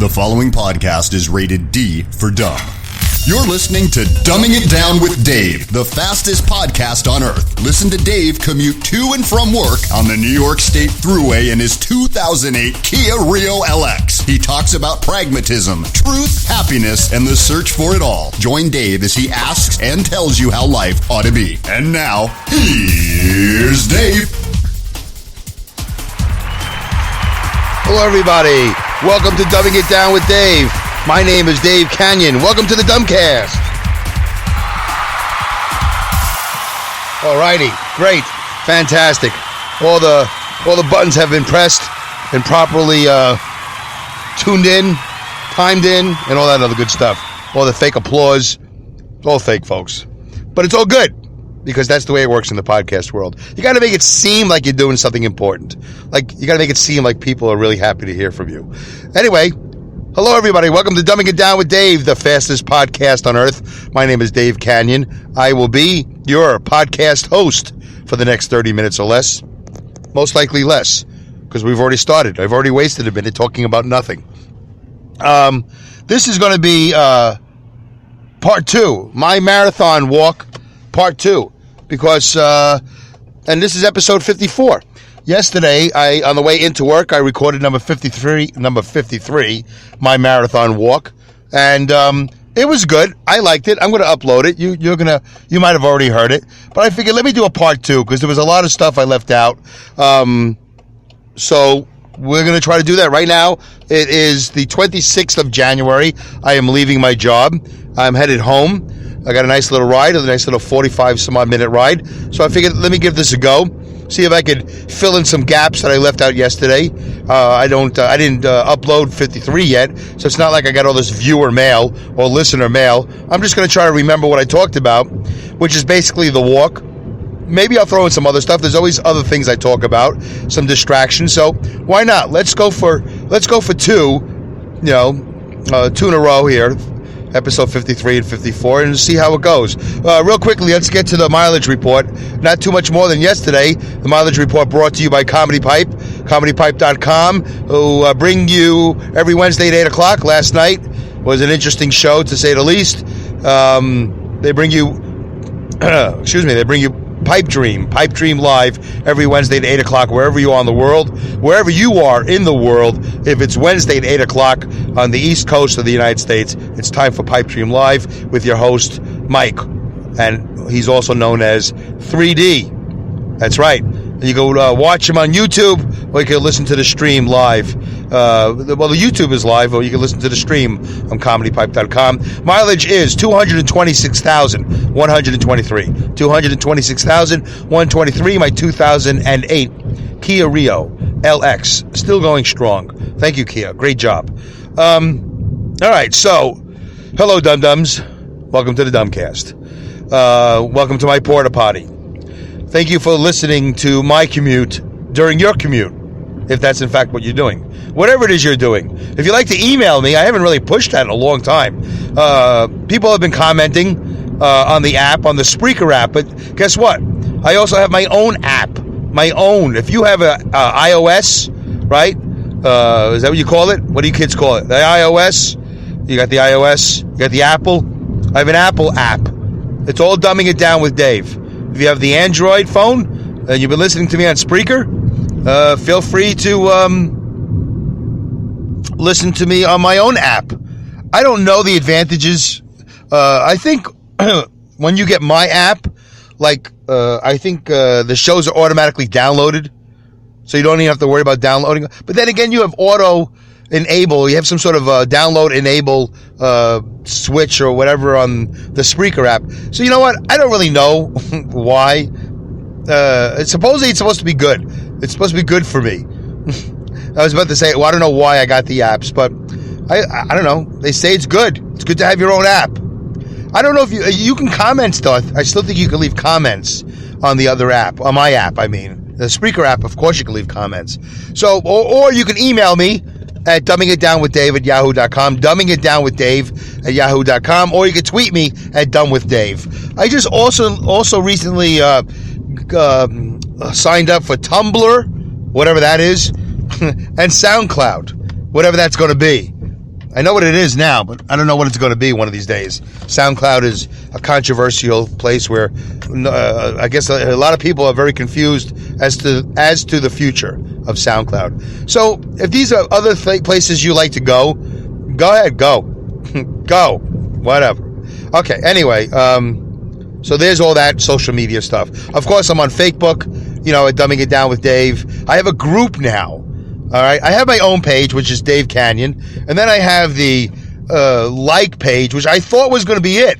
The following podcast is rated D for dumb. You're listening to Dumbing It Down with Dave, the fastest podcast on earth. Listen to Dave commute to and from work on the New York State Thruway in his 2008 Kia Rio LX. He talks about pragmatism, truth, happiness, and the search for it all. Join Dave as he asks and tells you how life ought to be. And now, here's Dave. Hello, everybody. Welcome to Dumbing It Down with Dave. My name is Dave Canyon. Welcome to the Dumbcast. Alrighty, great, fantastic. All the buttons have been pressed and properly tuned in, timed in, and all that other good stuff. All the fake applause. It's all fake, folks. But it's all good, because that's the way it works in the podcast world. You got to make it seem like you're doing something important. Like, you got to make it seem like people are really happy to hear from you. Anyway, hello, everybody. Welcome to Dumbing It Down with Dave, the fastest podcast on earth. My name is Dave Canyon. I will be your podcast host for the next 30 minutes or less. Most likely less, because we've already started. I've already wasted a minute talking about nothing. This is going to be part two, my marathon walk, part two, because, and this is episode 54. Yesterday, on the way into work, I recorded number 53, my marathon walk, and it was good. I liked it. I'm going to upload it. You might have already heard it, but I figured let me do a part two because there was a lot of stuff I left out. So we're going to try to do that right now. It is the 26th of January. I am leaving my job. I'm headed home. I got a nice little ride, a nice little 45 some odd minute ride. So I figured let me give this a go. See if I could fill in some gaps that I left out yesterday. I didn't upload 53 yet, so it's not like I got all this viewer mail or listener mail. I'm just going to try to remember what I talked about, which is basically the walk. Maybe I'll throw in some other stuff. There's always other things I talk about, some distractions. So why not? Let's go for two, two in a row here. Episode 53 and 54, and see how it goes. Real quickly, let's get to the mileage report. Not too much more than yesterday. The mileage report brought to you by Comedy Pipe, comedypipe.com, who bring you every Wednesday at 8 o'clock. Last night was an interesting show, to say the least. They bring you, they bring you Pipe Dream Live every Wednesday at 8 o'clock, wherever you are in the world. Wherever you are in the world, if it's Wednesday at 8 o'clock on the East Coast of the United States, it's time for Pipe Dream Live with your host, Mike. And he's also known as 3D. That's right. You go watch him on YouTube, or you can listen to the stream live. The YouTube is live, or you can listen to the stream on comedypipe.com. Mileage is 226,123. 226,123, my 2008 Kia Rio LX. Still going strong. Thank you, Kia. Great job. All right, so, hello, dum-dums. Welcome to the Dumbcast. Welcome to my porta potty. Thank you for listening to my commute during your commute, if that's in fact what you're doing. Whatever it is you're doing. If you'd like to email me, I haven't really pushed that in a long time. People have been commenting on the app, on the Spreaker app, but guess what? I also have my own app. My own. If you have a iOS, right? Is that what you call it? What do you kids call it? The iOS? You got the iOS? You got the Apple? I have an Apple app. It's all Dumbing It Down with Dave. If you have the Android phone and you've been listening to me on Spreaker, feel free to listen to me on my own app. I don't know the advantages. I think when you get my app, I think the shows are automatically downloaded, so you don't even have to worry about downloading. But then again, you have auto enable. You have some sort of download enable switch or whatever on the Spreaker app. So you know what? I don't really know why. It's supposed to be good. It's supposed to be good for me. I was about to say, well, I don't know why I got the apps, but I don't know. They say it's good. It's good to have your own app. I don't know if you can comment still. I still think you can leave comments on the other app, on my app, I mean. The Spreaker app, of course you can leave comments. So, or you can email me at dumbingitdownwithdave@yahoo.com, dumbingitdownwithdave@yahoo.com, or you can tweet me at dumbwithdave. I just also recently signed up for Tumblr, whatever that is, and SoundCloud, whatever that's going to be. I know what it is now, but I don't know what it's going to be one of these days. SoundCloud is a controversial place where I guess a lot of people are very confused as to the future of SoundCloud. So if these are other places you like to go ahead, go. Go. Whatever. Okay, anyway, so there's all that social media stuff. Of course, I'm on Facebook, at Dumbing It Down with Dave. I have a group now. All right, I have my own page, which is Dave Canyon, and then I have the like page, which I thought was going to be it.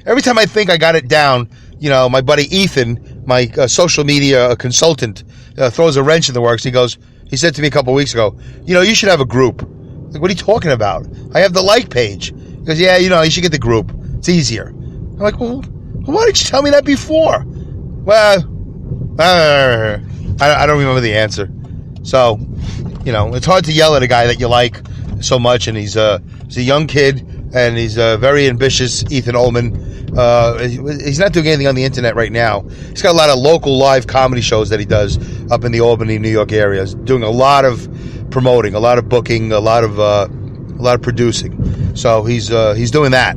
Every time I think I got it down, my buddy Ethan, my social media consultant, throws a wrench in the works. He said to me a couple of weeks ago, you should have a group. Like, what are you talking about? I have the like page. He goes, yeah, you should get the group. It's easier. I'm like, well, why didn't you tell me that before? Well, I don't remember the answer. So, it's hard to yell at a guy that you like so much, and he's a young kid, and he's very ambitious, Ethan Ullman. He's not doing anything on the internet right now. He's got a lot of local live comedy shows that he does up in the Albany, New York area. He's doing a lot of promoting, a lot of booking, a lot of producing. So he's doing that.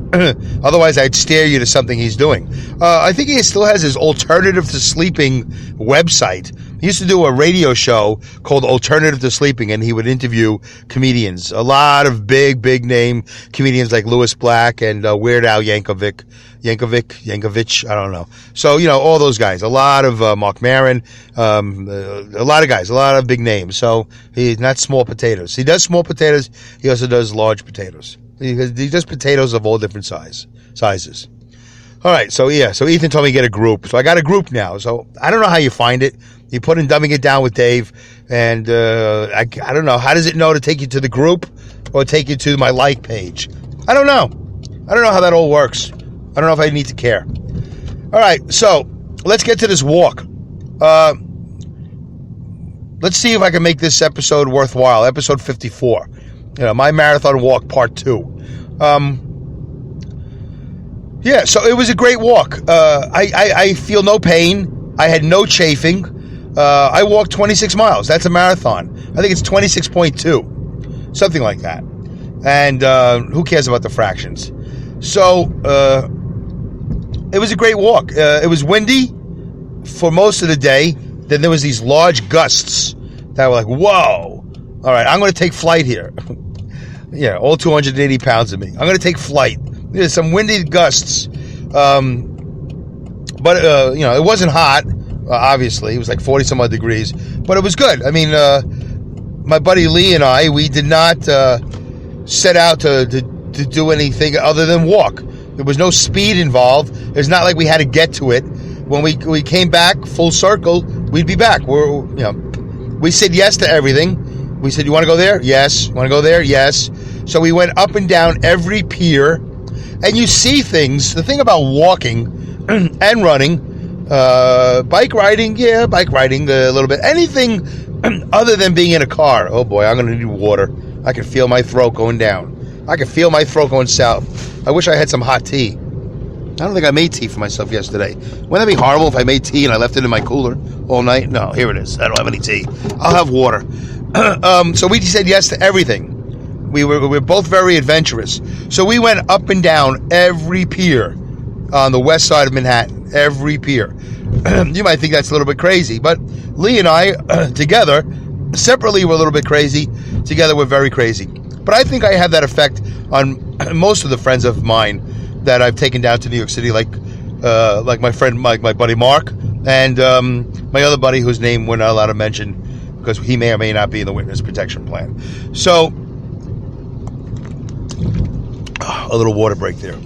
Otherwise, I'd steer you to something he's doing. I think he still has his Alternative to Sleeping website. He used to do a radio show called Alternative to Sleeping, and he would interview comedians. A lot of big name comedians like Louis Black and Weird Al Yankovic, I don't know. So, all those guys. A lot of Mark Maron, a lot of guys, a lot of big names. So he's not small potatoes. He does small potatoes. He also does large potatoes. He does potatoes of all different sizes. All right, so Ethan told me to get a group. So I got a group now. So I don't know how you find it. You put in Dumbing It Down with Dave, and I don't know. How does it know to take you to the group or take you to my like page? I don't know. I don't know how that all works. I don't know if I need to care. All right, so let's get to this walk. Let's see if I can make this episode worthwhile. Episode 54. My marathon walk part 2. Yeah, so it was a great walk. I feel no pain. I had no chafing. I walked 26 miles. That's a marathon. I think it's 26.2. Something like that. And who cares about the fractions? So it was a great walk. It was windy for most of the day. Then there was these large gusts that were like, whoa. All right, I'm going to take flight here. Yeah, all 280 pounds of me. I'm going to take flight. There's some windy gusts. But, it wasn't hot, obviously. It was like 40-some odd degrees. But it was good. I mean, my buddy Lee and I, we did not set out to do anything other than walk. There was no speed involved. It's not like we had to get to it. When we came back full circle, we'd be back. We said yes to everything. We said, you want to go there? Yes. Want to go there? Yes. So we went up and down every pier, and you see things. The thing about walking and running, bike riding a little bit. Anything other than being in a car. Oh boy, I'm going to need water. I can feel my throat going down. I can feel my throat going south. I wish I had some hot tea. I don't think I made tea for myself yesterday. Wouldn't that be horrible if I made tea and I left it in my cooler all night? No, here it is. I don't have any tea. I'll have water. So we said yes to everything. We were both very adventurous. So we went up and down every pier on the west side of Manhattan. Every pier. You might think that's a little bit crazy, but Lee and I, together, separately we're a little bit crazy. Together we're very crazy. But I think I have that effect on most of the friends of mine that I've taken down to New York City, like my friend, my buddy Mark, and my other buddy whose name we're not allowed to mention because he may or may not be in the witness protection plan. So, a little water break there.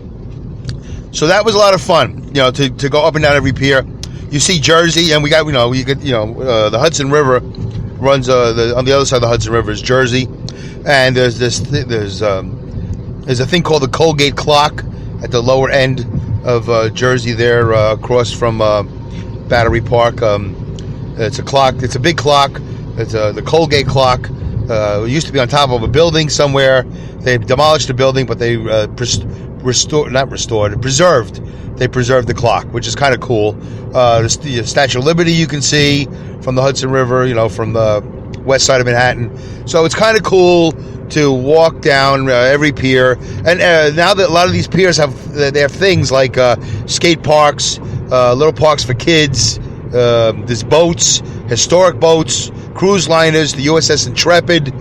So that was a lot of fun, to go up and down every pier. You see Jersey, and we got, the Hudson River runs on the other side of the Hudson River is Jersey, and there's a thing called the Colgate Clock at the lower end of Jersey there, across from Battery Park. It's a clock. It's a big clock. It's the Colgate Clock. It used to be on top of a building somewhere. They demolished the building, but they preserved. They preserved the clock, which is kind of cool. The Statue of Liberty you can see from the Hudson River, from the west side of Manhattan. So it's kind of cool to walk down every pier. And now that a lot of these piers have things like skate parks, little parks for kids, there's boats, historic boats, cruise liners, the USS Intrepid.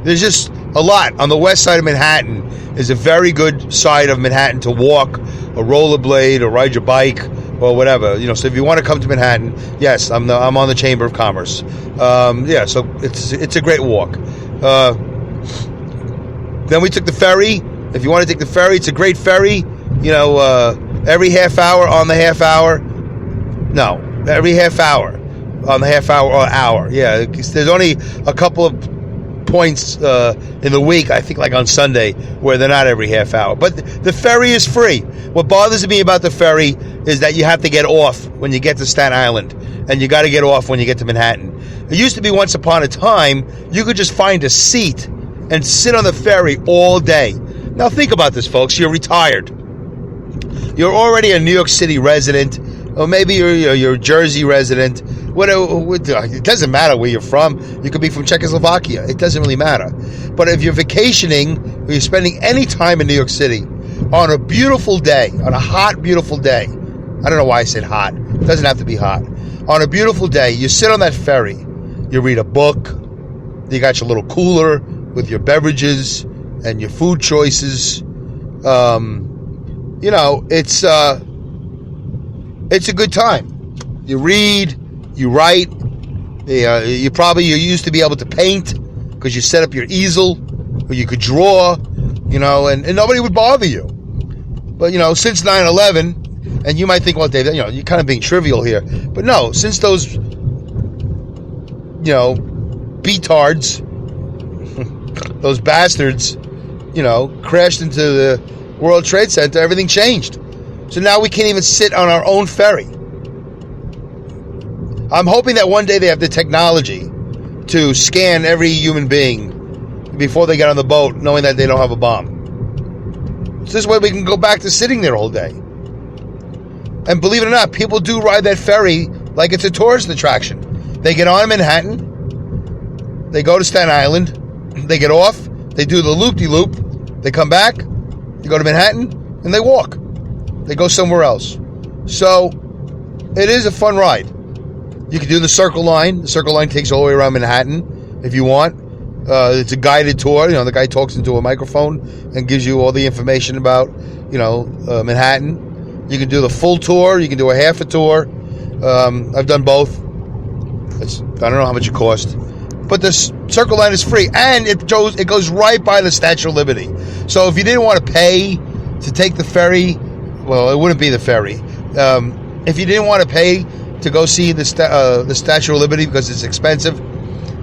There's just a lot. On the west side of Manhattan is a very good side of Manhattan to walk, or rollerblade, or ride your bike, or whatever. So if you want to come to Manhattan, yes, I'm on the Chamber of Commerce. So it's a great walk. Then we took the ferry. If you want to take the ferry, it's a great ferry. Every half hour on the half hour. No, every half hour on the half hour or hour. Yeah, there's only a couple of points in the week, I think, like on Sunday, where they're not every half hour. But the ferry is free. What bothers me about the ferry is that you have to get off when you get to Staten Island, and you got to get off when you get to Manhattan. It used to be once upon a time you could just find a seat and sit on the ferry all day. Now think about this, folks. You're retired. You're already a New York City resident, or maybe you're a Jersey resident. It doesn't matter where you're from. You could be from Czechoslovakia. It doesn't really matter. But if you're vacationing, or you're spending any time in New York City, on a beautiful day, on a hot, beautiful day, I don't know why I said hot. It doesn't have to be hot. On a beautiful day, you sit on that ferry, you read a book, you got your little cooler with your beverages and your food choices. It's a good time. You read, you write. You used to be able to paint because you set up your easel, or you could draw, and nobody would bother you. But since 9/11, and you might think, well, Dave, you're kind of being trivial here, but no, since those betards, those bastards, crashed into the World Trade Center, everything changed. So now we can't even sit on our own ferry. I'm hoping that one day they have the technology to scan every human being before they get on the boat, knowing that they don't have a bomb. So this way we can go back to sitting there all day. And believe it or not, people do ride that ferry like it's a tourist attraction. They get on Manhattan, they go to Staten Island, they get off, they do the loop-de-loop, they come back, they go to Manhattan, and they walk. They go somewhere else. So it is a fun ride. You can do the Circle Line. The Circle Line takes all the way around Manhattan if you want. It's a guided tour. The guy talks into a microphone and gives you all the information about, Manhattan. You can do the full tour. You can do a half a tour. I've done both. I don't know how much it cost. But the Circle Line is free. And it goes right by the Statue of Liberty. So if you didn't want to pay to take the ferry, well, it wouldn't be the ferry. If you didn't want to pay to go see the Statue of Liberty because it's expensive,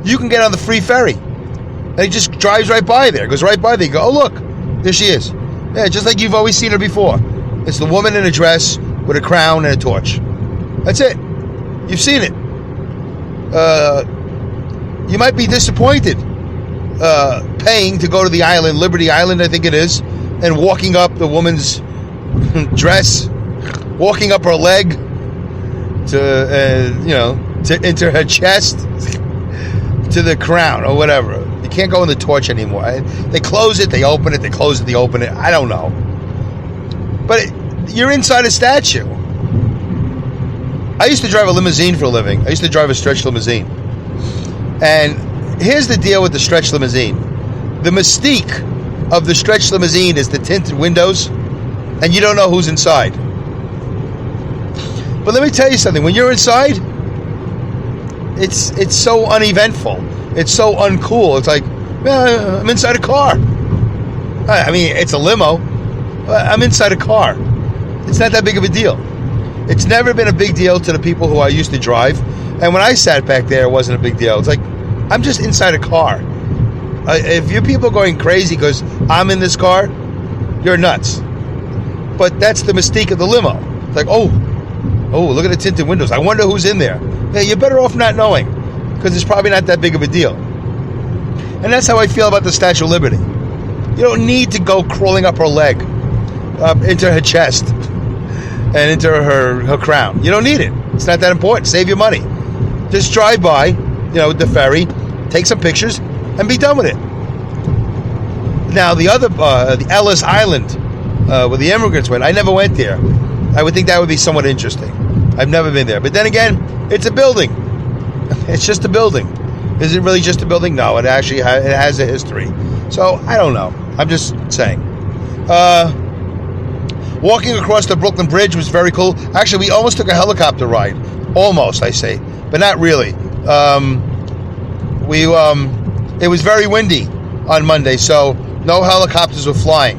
you can get on the free ferry. And it just drives right by there. It goes right by there. You go, oh, look, there she is. Yeah, just like you've always seen her before. It's the woman in a dress with a crown and a torch. That's it. You've seen it. You might be disappointed paying to go to the island, Liberty Island, I think it is, and walking up the woman's dress, walking up her leg to into her chest to the crown or whatever. You can't go in the torch anymore. They close it, they open it, they close it, they open it. I don't know. But you're inside a statue. I used to drive a limousine for a living. I used to drive a stretch limousine. And here's the deal with the stretch limousine. The mystique of the stretch limousine is the tinted windows, and you don't know who's inside. But let me tell you something. When you're inside, it's so uneventful. It's so uncool. It's like, well, I'm inside a car. I mean, it's a limo. I'm inside a car. It's not that big of a deal. It's never been a big deal to the people who I used to drive. And when I sat back there, it wasn't a big deal. It's like, I'm just inside a car. If you people are going crazy because I'm in this car, you're nuts. But that's the mystique of the limo. It's like, oh, look at the tinted windows. I wonder who's in there. Yeah, you're better off not knowing, because it's probably not that big of a deal. And that's how I feel about the Statue of Liberty. You don't need to go crawling up her leg, into her chest, and into her crown. You don't need it. It's not that important. Save your money. Just drive by, with the ferry, take some pictures, and be done with it. Now, the other, the Ellis Island, where the immigrants went, I never went there. I would think that would be somewhat interesting. I've never been there. But then again, it's a building. It's just a building. Is it really just a building? No, it actually it has a history. So, I don't know. I'm just saying. Walking across the Brooklyn Bridge was very cool. Actually, we almost took a helicopter ride. Almost, I say. But not really. It was very windy on Monday, so no helicopters were flying.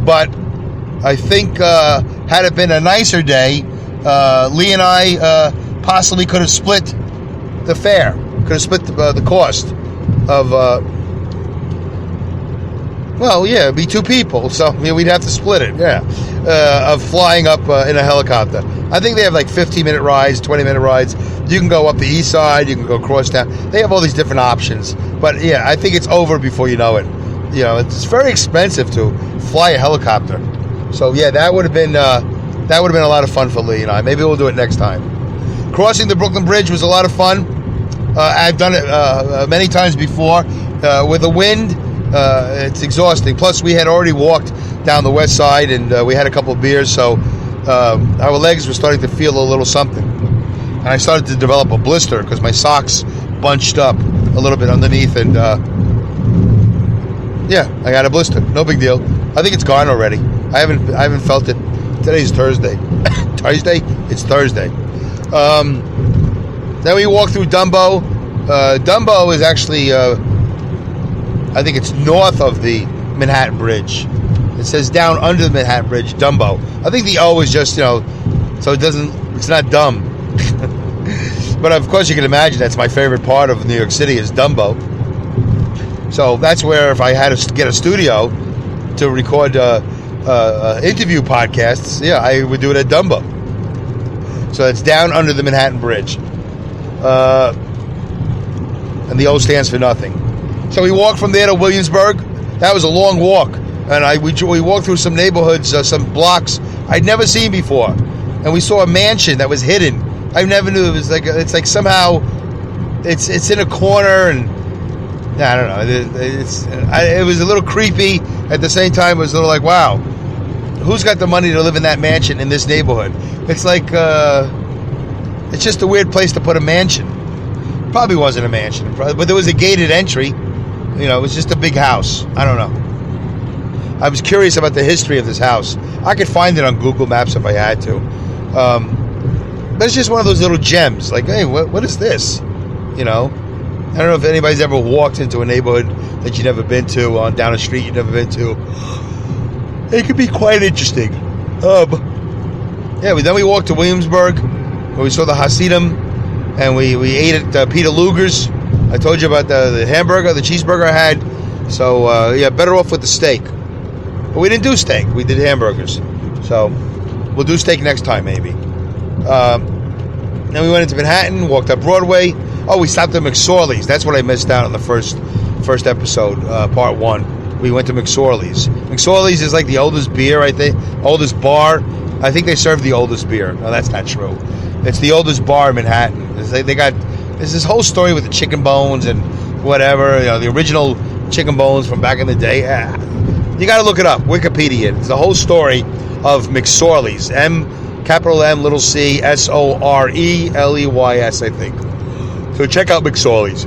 But I think had it been a nicer day, Lee and I possibly could have split the fare, could have split the cost of, it'd be two people, so we'd have to split it, of flying up in a helicopter. I think they have like 15-minute rides, 20-minute rides. You can go up the east side, you can go across town. They have all these different options. But yeah, I think it's over before you know it. It's very expensive to fly a helicopter. So yeah, that would have been a lot of fun for Lee and I. Maybe we'll do it next time. Crossing the Brooklyn Bridge was a lot of fun. I've done it many times before. With the wind, it's exhausting. Plus, we had already walked down the west side, and we had a couple of beers, so our legs were starting to feel a little something. And I started to develop a blister because my socks bunched up a little bit underneath, and I got a blister. No big deal. I think it's gone already. I haven't felt it. Today's Thursday. Thursday? It's Thursday. Then we walked through Dumbo. Dumbo is actually, I think it's north of the Manhattan Bridge. It says down under the Manhattan Bridge, Dumbo. I think the O is just, so it's not dumb. But of course you can imagine that's my favorite part of New York City is Dumbo. So that's where if I had to get a studio to record interview podcasts, I would do it at Dumbo. So it's down under the Manhattan Bridge. And the O stands for nothing. So we walked from there to Williamsburg. That was a long walk. And we walked through some neighborhoods, some blocks I'd never seen before. And we saw a mansion that was hidden. I never knew it was it's like somehow it's in a corner, and I don't know. It was a little creepy. At the same time, it was a little like, wow, who's got the money to live in that mansion in this neighborhood? It's like it's just a weird place to put a mansion. Probably wasn't a mansion, but there was a gated entry. It was just a big house. I don't know. I was curious about the history of this house. I could find it on Google Maps if I had to. But it's just one of those little gems. Like, hey, what is this? I don't know if anybody's ever walked into a neighborhood that you've never been to, down a street you've never been to. It could be quite interesting. Then we walked to Williamsburg, where we saw the Hasidim, and we ate at Peter Luger's. I told you about the hamburger, the cheeseburger I had. So, better off with the steak. But we didn't do steak. We did hamburgers. So, we'll do steak next time, maybe. Then we went into Manhattan, walked up Broadway. Oh, we stopped at McSorley's. That's what I missed out on the first episode, part 1. We went to McSorley's. McSorley's is like the oldest beer, I think. Oldest bar. I think they serve the oldest beer. No, that's not true. It's the oldest bar in Manhattan. There's this whole story with the chicken bones and whatever. The original chicken bones from back in the day. You got to look it up. Wikipedia. It's the whole story of McSorley's. Capital M, little C, SORELEYS, I think. So check out McSorley's.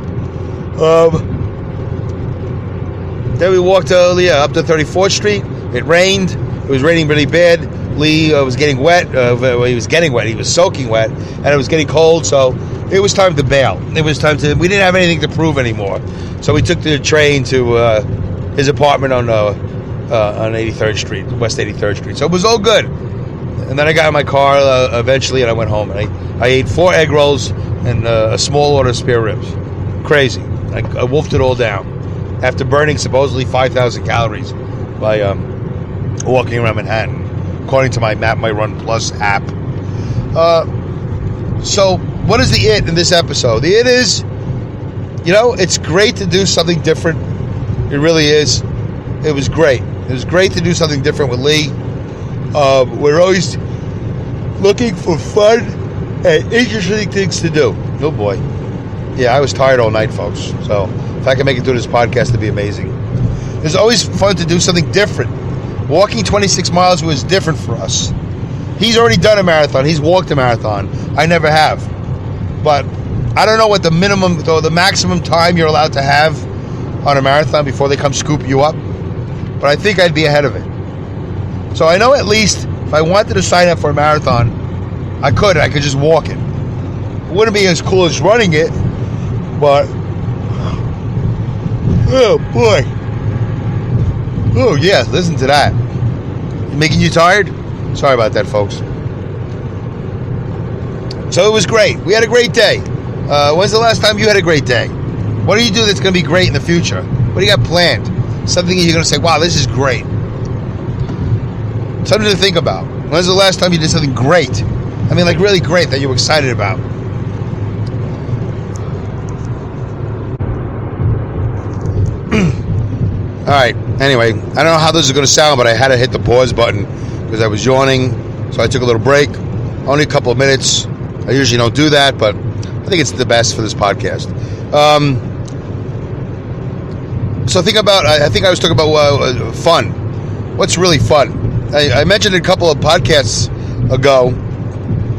Then we walked up to 34th Street. It rained. It was raining really bad. Lee was getting wet. He was getting wet. He was soaking wet. And it was getting cold, so it was time to bail. We didn't have anything to prove anymore. So we took the train to his apartment on 83rd Street, West 83rd Street. So it was all good. And then I got in my car eventually, and I went home. And I ate 4 egg rolls and a small order of spare ribs. Crazy. I wolfed it all down after burning supposedly 5,000 calories by walking around Manhattan, according to my Map My Run Plus app. So what is the it in this episode? The it is, it's great to do something different. It really is. It was great. It was great to do something different with Lee. We're always looking for fun and interesting things to do. Oh boy. Yeah, I was tired all night, folks. So if I can make it through this podcast, it'd be amazing. It's always fun to do something different. Walking 26 miles was different for us. He's already done a marathon. He's walked a marathon. I never have. But I don't know what the minimum or the maximum time you're allowed to have on a marathon before they come scoop you up. But I think I'd be ahead of it. So I know at least if I wanted to sign up for a marathon, I could just walk it. It wouldn't be as cool as running it, but oh boy. Oh yeah, listen to that. Making you tired? Sorry about that, folks. So it was great. We had a great day. When's the last time you had a great day? What do you do that's going to be great in the future? What do you got planned? Something you're going to say, wow, this is great. Something to think about. When's the last time you did something great? I mean, like really great that you were excited about. All right. Anyway, I don't know how this is going to sound, but I had to hit the pause button because I was yawning. So I took a little break. Only a couple of minutes. I usually don't do that, but I think it's the best for this podcast. So I think I was talking about fun. What's really fun? I mentioned it a couple of podcasts ago.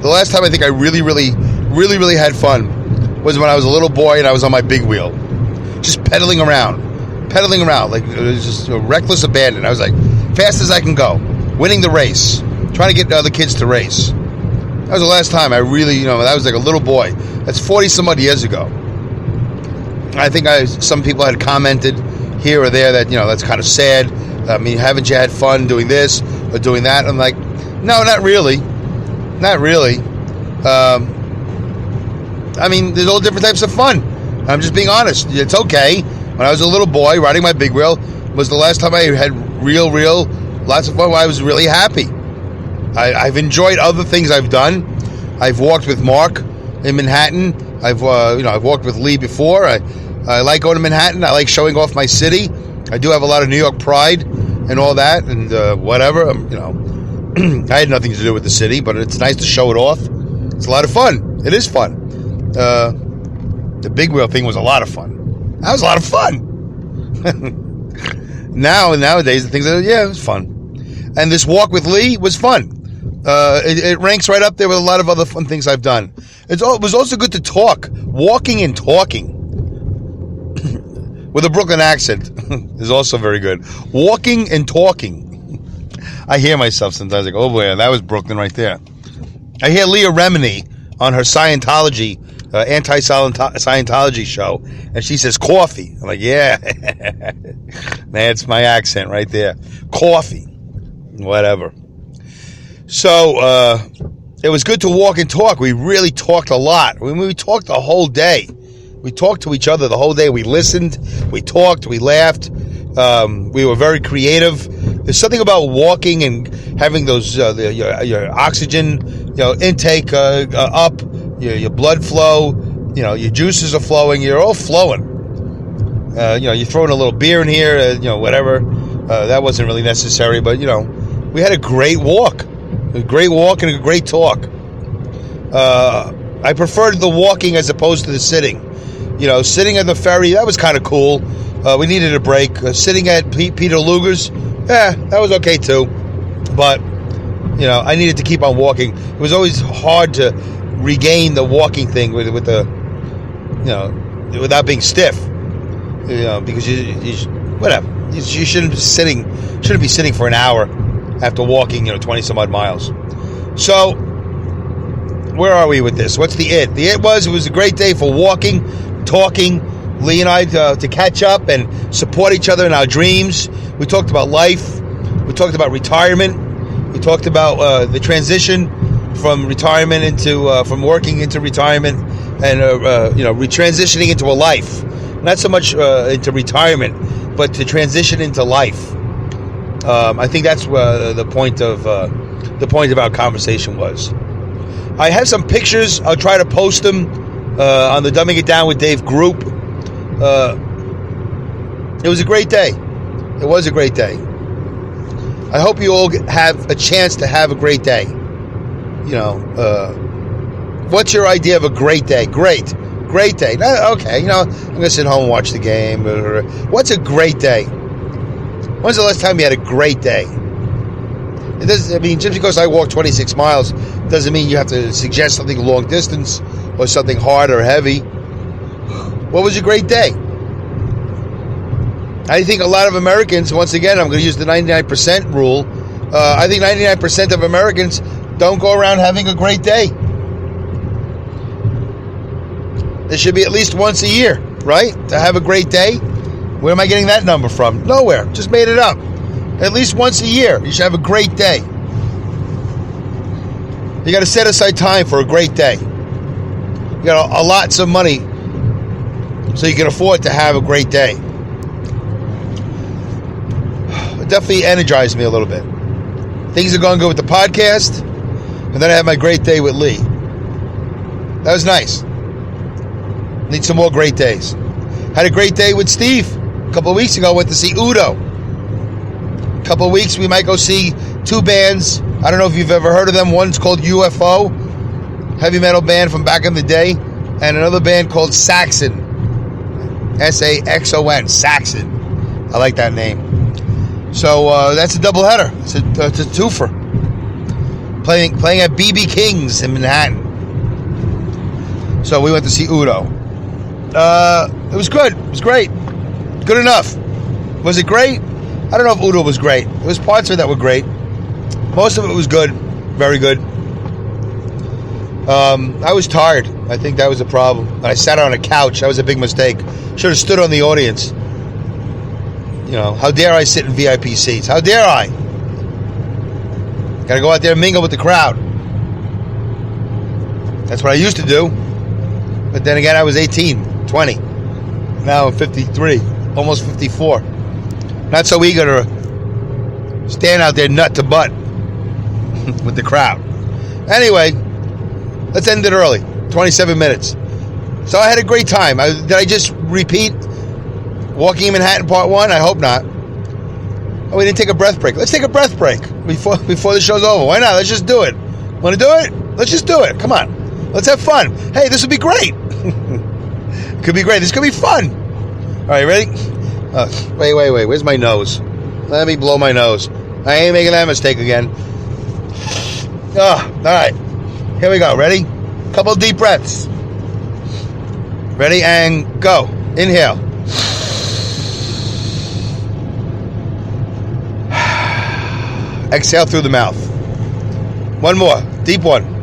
The last time I think I really had fun was when I was a little boy and I was on my big wheel. Just pedaling around. Like it was just a reckless abandon. I was like, fast as I can go. Winning the race. Trying to get other kids to race. That was the last time I really, that was like a little boy. That's 40 some odd years ago. I think some people had commented here or there that, that's kind of sad. I mean, haven't you had fun doing this or doing that? I'm like, no, not really. Not really. I mean, there's all different types of fun. I'm just being honest. It's okay. When I was a little boy, riding my big wheel was the last time I had lots of fun. I was really happy. I've enjoyed other things I've done. I've walked with Mark in Manhattan. I've walked with Lee before. I like going to Manhattan. I like showing off my city. I do have a lot of New York pride and all that, and whatever. I had nothing to do with the city, but it's nice to show it off. It's a lot of fun. It is fun. The big wheel thing was a lot of fun. That was a lot of fun. Nowadays, the things it was fun. And this walk with Lee was fun. It ranks right up there with a lot of other fun things I've done. It was also good to talk. Walking and talking. With a Brooklyn accent is also very good. Walking and talking. I hear myself sometimes like, oh boy, that was Brooklyn right there. I hear Leah Remini on her Scientology, anti-Scientology show, and she says coffee. I'm like, yeah. That's my accent right there. Coffee. Whatever. So, it was good to walk and talk. We really talked a lot. We talked the whole day. We talked to each other the whole day. We listened. We talked. We laughed. We were very creative. There's something about walking and having those your oxygen intake up, your blood flow. Your juices are flowing. You're all flowing. You're throwing a little beer in here. Whatever. That wasn't really necessary, but we had a great walk. A great walk and a great talk. I preferred the walking as opposed to the sitting. Sitting at the ferry, that was kind of cool. We needed a break. Sitting at Peter Luger's, that was okay too. But, I needed to keep on walking. It was always hard to regain the walking thing with the, without being stiff. Because whatever. You shouldn't be sitting for an hour after walking, 20 some odd miles. So, where are we with this? What's the it? The it was a great day for walking, talking, Lee and I to catch up and support each other in our dreams. We talked about life. We talked about retirement. We talked about the transition from retirement from working into retirement and retransitioning into a life. Not so much into retirement, but to transition into life. I think that's the point of our conversation was. I have some pictures. I'll try to post them on the Dumbing It Down with Dave group. It was a great day. It was a great day. I hope you all have a chance to have a great day. What's your idea of a great day? Great day. Okay, I'm going to sit home and watch the game. What's a great day? When's the last time you had a great day? It doesn't, I mean, just because I walk 26 miles doesn't mean you have to suggest something long distance or something hard or heavy. What was your great day? I think a lot of Americans, once again, I'm going to use the 99% rule. I think 99% of Americans don't go around having a great day. There should be at least once a year, right? To have a great day. Where am I getting that number from? Nowhere. Just made it up. At least once a year, you should have a great day. You got to set aside time for a great day. You got to allot some money so you can afford to have a great day. It definitely energized me a little bit. Things are going good with the podcast, and then I had my great day with Lee. That was nice. Need some more great days. Had a great day with Steve. A couple of weeks ago, went to see Udo. A couple of weeks, we might go see two bands. I don't know if you've ever heard of them. One's called UFO, heavy metal band from back in the day, and another band called Saxon. Saxon. Saxon. I like that name. So that's a doubleheader. It's a twofer. Playing at BB King's in Manhattan. So we went to see Udo. It was good. It was great. Good enough. Was it great? I don't know if Udo was great. There was parts of it that were great. Most of it was good. Very good. I was tired. I think that was the problem. I sat on a couch. That was a big mistake. Should have stood on the audience. You know, how dare I sit in VIP seats? How dare I? Gotta go out there and mingle with the crowd. That's what I used to do. But then again, I was 18, 20. Now I'm 53, almost 54. Not so eager to stand out there nut to butt with the crowd. Anyway, let's end it early. 27 minutes. So I had a great time. Did I just repeat Walking in Manhattan Part 1? I hope not. Oh, we didn't take a breath break. Let's take a breath break before the show's over. Why not? Let's just do it. Want to do it? Let's just do it. Come on. Let's have fun. Hey, this will be great. Could be great. This could be fun. All right, ready? Wait. Where's my nose? Let me blow my nose. I ain't making that mistake again. All right. Here we go. Ready? Couple deep breaths. Ready? And go. Inhale. Exhale through the mouth. One more. Deep one.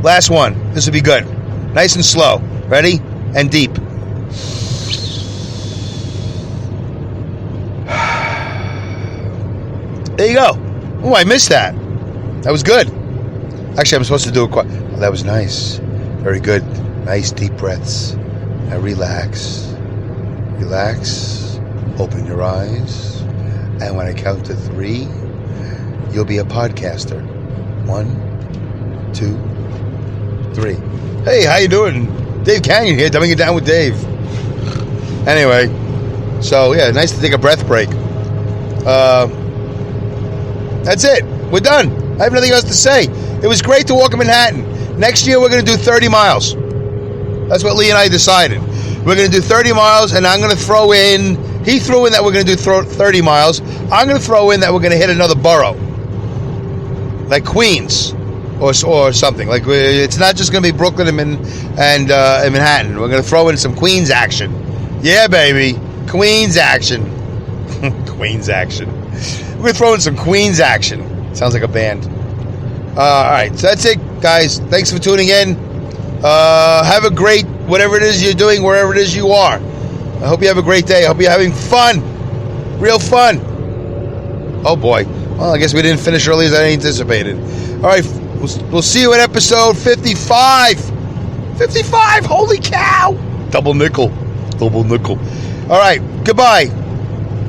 Last one. This will be good. Nice and slow. Ready? And deep. There you go. Oh, I missed that. That was good. Actually, I'm supposed to do it quite... Oh, that was nice. Very good. Nice deep breaths. Now relax. Relax. Open your eyes. And when I count to 3, you'll be a podcaster. 1, 2, 3. Hey, how you doing? Dave Canyon here, dumbing it down with Dave. Anyway, so yeah, nice to take a breath break. That's it. We're done. I have nothing else to say. It was great to walk in Manhattan. Next year, we're going to do 30 miles. That's what Lee and I decided. We're going to do 30 miles, and I'm going to throw in... He threw in that we're going to do 30 miles. I'm going to throw in that we're going to hit another borough. Like Queens or something. Like it's not just going to be Brooklyn and Manhattan. We're going to throw in some Queens action. Yeah, baby. Queens action. Queens action. We're going to throw in some Queens action. Sounds like a band. All right, so that's it, guys. Thanks for tuning in. Have a great, whatever it is you're doing, wherever it is you are. I hope you have a great day. I hope you're having fun. Real fun. Oh, boy. Well, I guess we didn't finish early as I anticipated. All right, we'll see you at episode 55. 55, holy cow. Double nickel. All right, goodbye.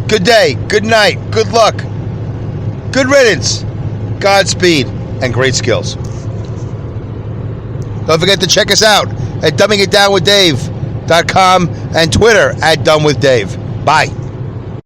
Good day, good night, good luck, good riddance, Godspeed, and great skills. Don't forget to check us out at dumbingitdownwithdave.com and Twitter at dumbwithdave. Bye.